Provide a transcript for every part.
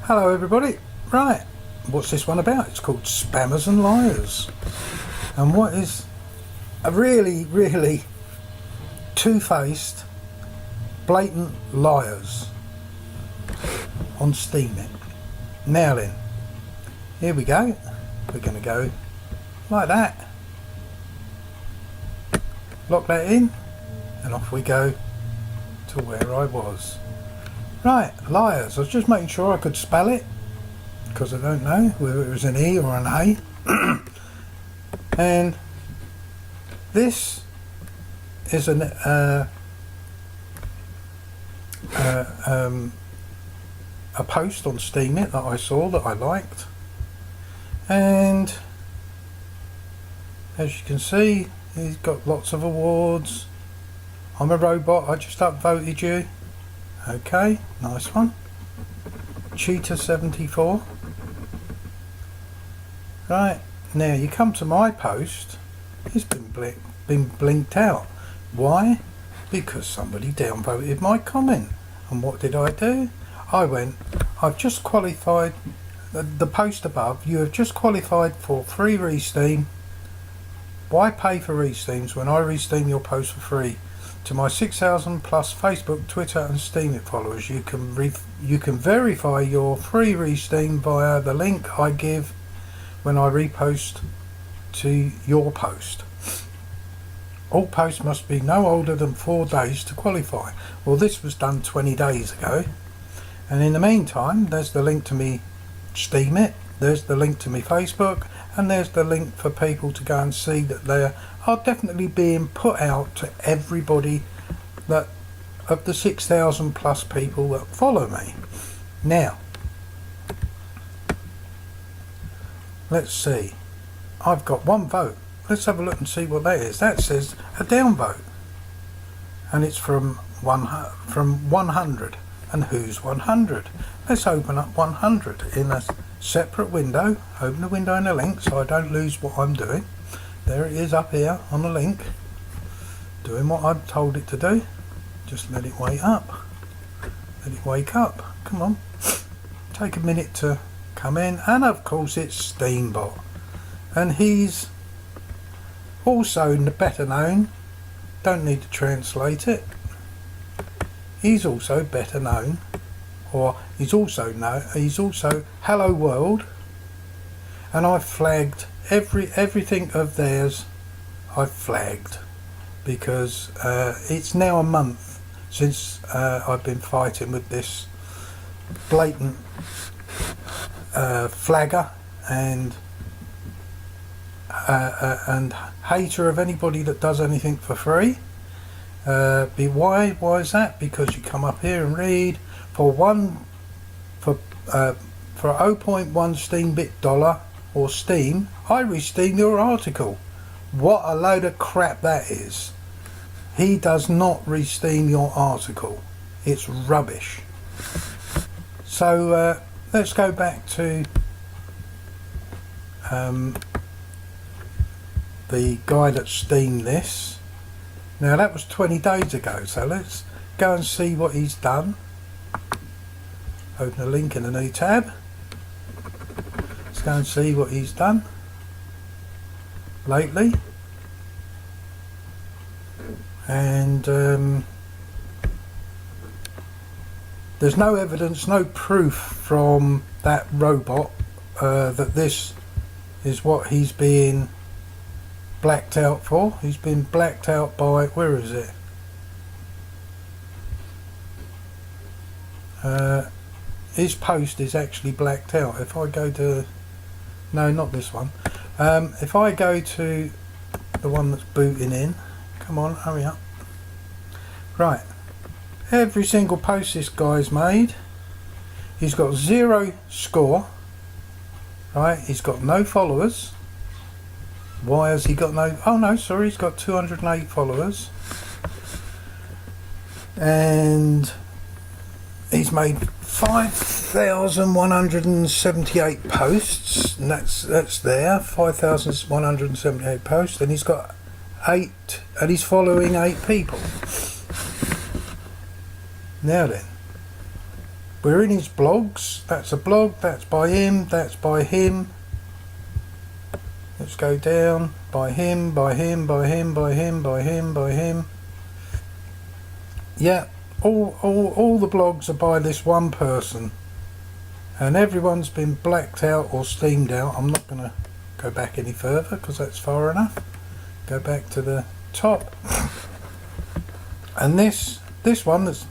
Hello everybody. Right, what's this one about? It's called Spammers and Liars. And what is a really two-faced, blatant liars on Steemit. Now then, here we go. We're going to go like that. Lock that in and off we go to where I was. Right, liars. I was just making sure I could spell it because I don't know whether it was an E or an A. And this is a post on Steemit that I saw that I liked, and as you can see, he's got lots of awards. I'm a robot. I just upvoted you. Okay, nice one. Cheetah 74. Right, now you come to my post, it's been blinked out. Why? Because somebody downvoted my comment. And what did I do? I went, I've just qualified, the post above, you have just qualified for free RESTEEM. Why pay for RESTEEMs when I RESTEEM your post for free? To my 6,000 plus Facebook, Twitter and Steemit followers, you can verify your free RESTEEM via the link I give when I repost to your post. All posts must be no older than 4 days to qualify. Well, this was done 20 days ago, and in the meantime there's the link to me Steemit, there's the link to me Facebook, and there's the link for people to go and see that they are definitely being put out to everybody that of the 6,000 plus people that follow me. Now let's see, I've got one vote. Let's have a look and see what that is. That says a downvote, and it's from 100. And who's 100? Let's open up 100 in a separate window. Open the window in a link so I don't lose what I'm doing. There it is up here on the link, doing what I've told it to do. Just let it wake up. Let it wake up. Come on. Take a minute to come in. And of course it's Steambot. And he's also better known, don't need to translate it, he's also better known, or he's also Hello World, and I've flagged everything of theirs. I've flagged because it's now a month since I've been fighting with this blatant flagger and hater of anybody that does anything for free. Why is that? Because you come up here and read for 0.1 Steembit dollar or Steem, I RESTEEM your article. What a load of crap that is. He does not RESTEEM your article. It's rubbish. So let's go back to the guy that steamed this. Now that was 20 days ago, so let's go and see what he's done. Open a link in a new tab. Let's go and see what he's done lately. And there's no evidence, no proof from that robot that this is what he's being blacked out for. He's been blacked out by, where is it? His post is actually blacked out. If I go to, no, not this one. If I go to the one that's booting in, come on, hurry up. Right, every single post this guy's made, he's got 0 score. Right, he's got no followers. Why has he got no? Oh no, sorry, he's got 208 followers, and he's made 5,178 posts, and that's there, 5,178 posts, and he's got 8, and he's following 8 people. Now then, We're in his blogs. That's a blog. That's by him. That's by him. Let's go down. By him, by him, by him, by him, by him, by him. Yeah, all the blogs are by this one person. And everyone's been blacked out or steamed out. I'm not going to go back any further because that's far enough. Go back to the top. And this one that's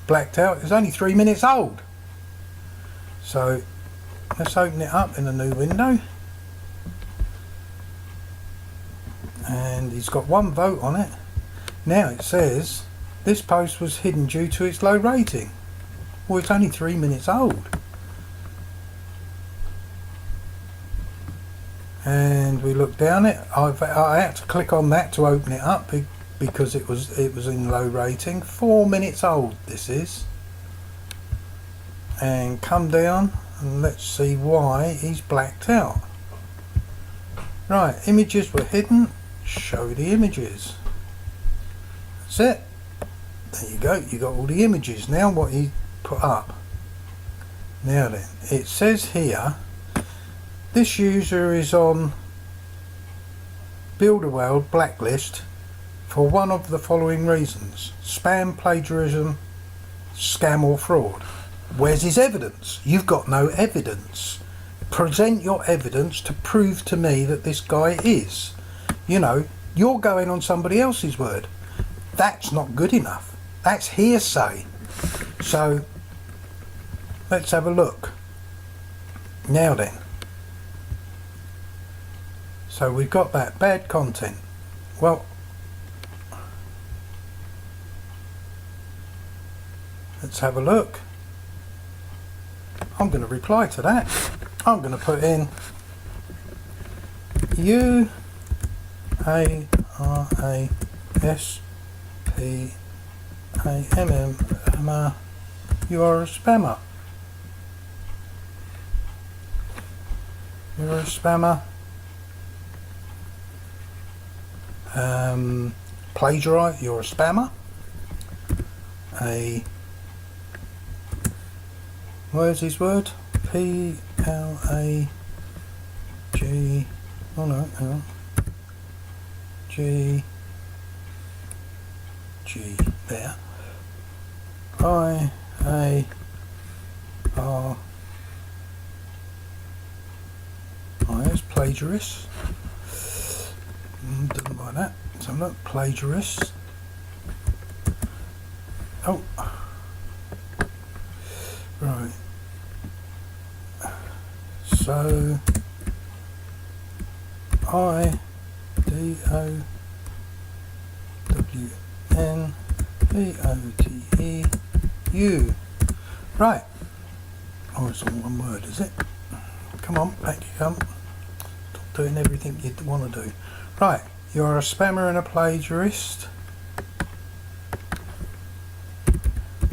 blacked out is only 3 minutes old. So let's open it up in a new window. And he's got 1 vote on it. Now it says this post was hidden due to its low rating. Well, it's only 3 minutes old. And we look down it. I had to click on that to open it up because it was in low rating. 4 minutes old this is. And come down and let's see why he's blacked out. Right, images were hidden. Show the images. That's it. There you go. You got all the images. Now what he put up. Now then, it says here, this user is on Builderworld blacklist for one of the following reasons: spam, plagiarism, scam or fraud. Where's his evidence? You've got no evidence. Present your evidence to prove to me that this guy is. You know, you're going on somebody else's word. That's not good enough. That's hearsay. So let's have a look. Now then. So we've got that bad content. Well, let's have a look. I'm going to reply to that. I'm going to put in UARASPAMM. You are a spammer. You're a spammer. Plagiarite. You're a spammer. Where's his word? P-L-A-G. Oh no, hang on. G. There. I-A-R. Oh, there's plagiarist. Didn't like that. So look, plagiarist. Oh. Right. So IDOWNVOTEU. Right. Oh, it's all one word, is it? Come on, back you come. Stop doing everything you want to do. Right. You're a spammer and a plagiarist.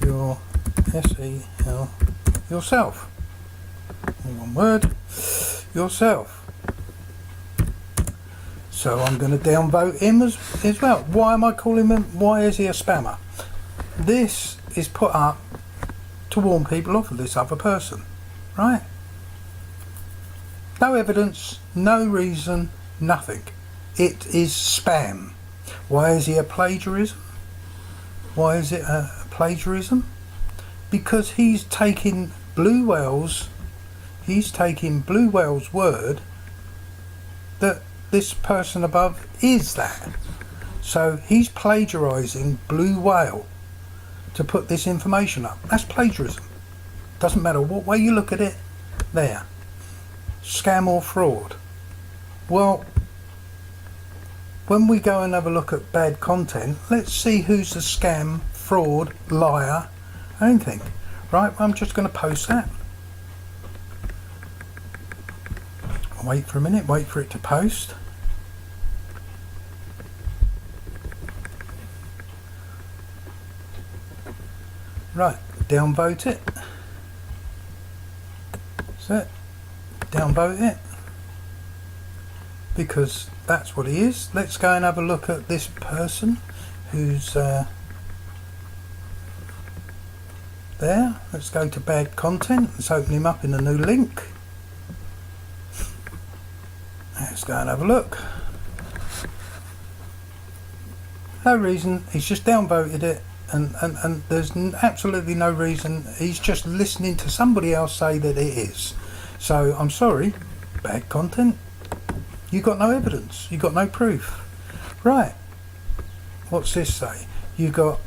You're SEL yourself. All one word. Yourself. So I'm going to downvote him as well. Why am I calling him? Why is he a spammer? This is put up to warn people off of this other person, right? No evidence, no reason, nothing. It is spam. Why is he a plagiarism? Why is it a plagiarism? Because he's taking Blue Whale's word that this person above is that. So he's plagiarizing Blue Whale to put this information up. That's plagiarism. Doesn't matter what way you look at it. There. Scam or fraud. Well, when we go and have a look at bad content, let's see who's the scam, fraud, liar, anything. Right, I'm just going to post that. Wait for a minute, wait for it to post. Right, downvote it. That's it. Downvote it. Because that's what he is. Let's go and have a look at this person who's there. Let's go to bad content. Let's open him up in a new link. Let's go and have a look. No reason, he's just downvoted it, and there's absolutely no reason. He's just listening to somebody else say that it is. So I'm sorry, bad content. You got no evidence, you got no proof. Right, what's this say? You got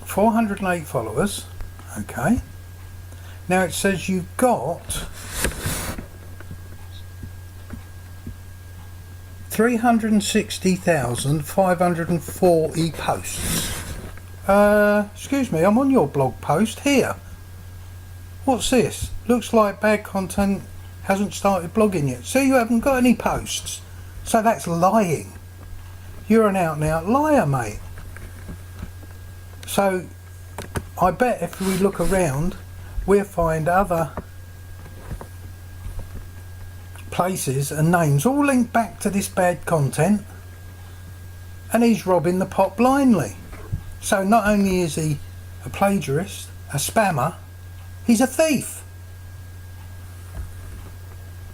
408 followers. Okay, now it says you've got 360,540 posts. Excuse me, I'm on your blog post here. What's this? Looks like bad content hasn't started blogging yet. So you haven't got any posts. So that's lying. You're an out and out liar, mate. So I bet if we look around, we'll find other places and names all linked back to this bad content, and he's robbing the pot blindly. So not only is he a plagiarist, a spammer, he's a thief.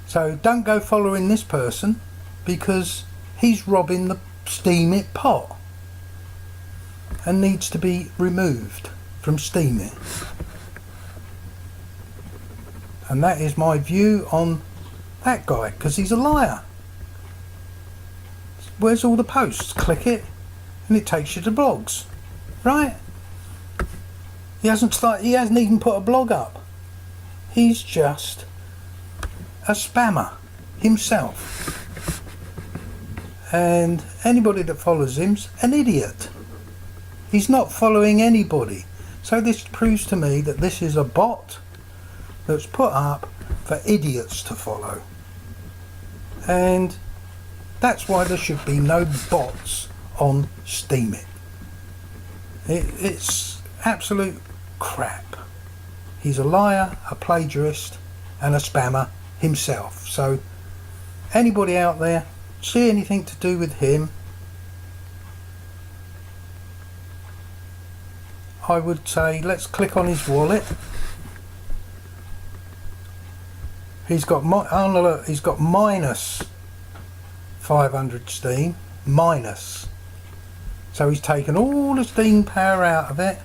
So don't go following this person, because he's robbing the Steemit pot and needs to be removed from Steemit. And that is my view on that guy, because he's a liar. Where's all the posts? Click it and it takes you to blogs, right? He hasn't even put a blog up. He's just a spammer himself, and anybody that follows him's an idiot. He's not following anybody. So this proves to me that this is a bot that's put up for idiots to follow. And that's why there should be no bots on Steemit. It's absolute crap. He's a liar, a plagiarist and a spammer himself. So anybody out there see anything to do with him, I would say let's click on his wallet. He's got he's got minus 500 steam, minus. So he's taken all the steam power out of it.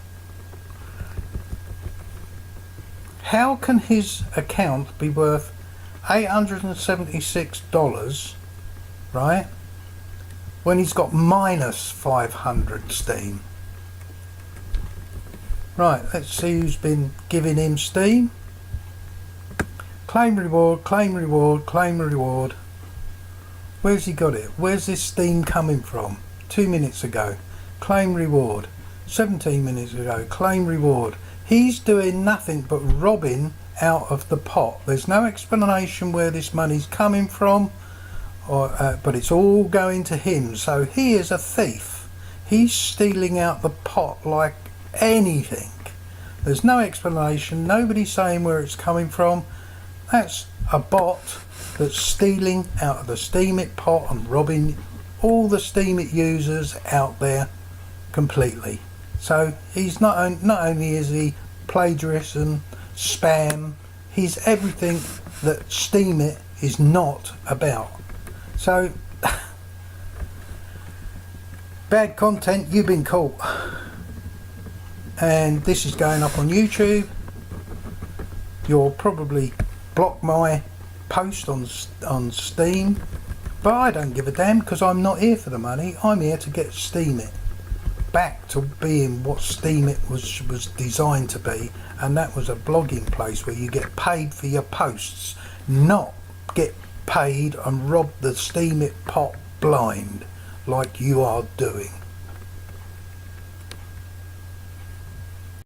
How can his account be worth $876, right, when he's got minus 500 steam? Right, let's see who's been giving him steam. Claim reward, claim reward, claim reward. Where's he got it? Where's this steam coming from? 2 minutes ago. Claim reward. 17 minutes ago. Claim reward. He's doing nothing but robbing out of the pot. There's no explanation where this money's coming from, but it's all going to him. So he is a thief. He's stealing out the pot like anything. There's no explanation. Nobody's saying where it's coming from. That's a bot that's stealing out of the Steemit pot and robbing all the Steemit users out there completely. So he's not only is he plagiarist and spam, he's everything that Steemit is not about. So bad content, you've been caught. And this is going up on YouTube. You'll probably block my post on Steem, but I don't give a damn, because I'm not here for the money. I'm here to get Steemit back to being what Steemit was designed to be, and that was a blogging place where you get paid for your posts, not get paid and rob the Steemit pot blind like you are doing.